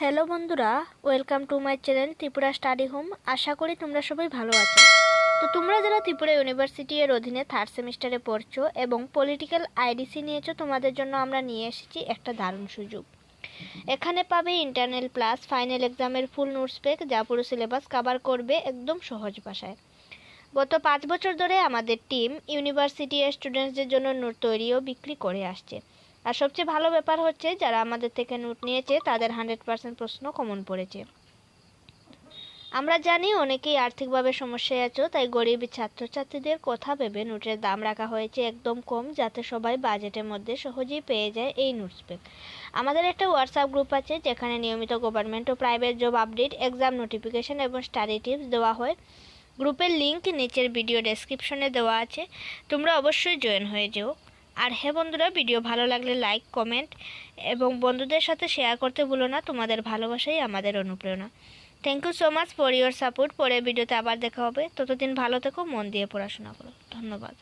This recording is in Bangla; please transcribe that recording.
হ্যালো বন্ধুরা, welcome to my channel Tripura study home. আশা করি তোমরা সবাই ভালো আছো। তো তোমরা যারা ত্রিপুরা ইউনিভার্সিটি এর অধীনে থার্ড সেমিস্টারে পড়ছো এবং পলিটিক্যাল আইডিসি নিয়েছো, তোমাদের জন্য আমরা নিয়ে এসেছি একটা দারুণ সুযোগ। এখানে পাবে ইন্টারনাল প্লাস ফাইনাল এক্সামের ফুল নোটস প্যাক, যা পুরো সিলেবাস কভার করবে একদম সহজ ভাষায়। গত 5 বছর ধরে আমাদের টিম ইউনিভার্সিটি এর স্টুডেন্টসদের জন্য নোট তৈরি ও বিক্রি করে আসছে। আর সবচেয়ে ভালো ব্যাপার হচ্ছে, যারা আমাদের থেকে নোট নিয়েছে তাদের 100% প্রশ্ন কমন পড়েছে। আমরা জানি অনেকেই আর্থিকভাবে সমস্যায় আছো, তাই গরিব ছাত্রছাত্রীদের কথা ভেবে নোটের দাম রাখা হয়েছে একদম কম, যাতে সবাই বাজেটের মধ্যে সহজেই পেয়ে যায় এই নোটস প্যাক। আমাদের একটা হোয়াটসঅ্যাপ গ্রুপ আছে, যেখানে নিয়মিত গভর্নমেন্ট ও private job update, exam notification এবং স্টাডি টিপস দেওয়া হয়। গ্রুপের লিঙ্ক নিচের ভিডিও ডেসক্রিপশনে দেওয়া আছে, তোমরা অবশ্যই জয়েন হয়ে যেও। আর হ্যাঁ বন্ধুরা, ভিডিও ভালো লাগলে লাইক, কমেন্ট এবং বন্ধুদের সাথে শেয়ার করতে ভুলো না। তোমাদের ভালোবাসাই আমাদের অনুপ্রেরণা। Thank you so much for your support. পরের ভিডিওতে আবার দেখা হবে। ততদিন ভালো থেকো, মন দিয়ে পড়াশোনা করো। ধন্যবাদ।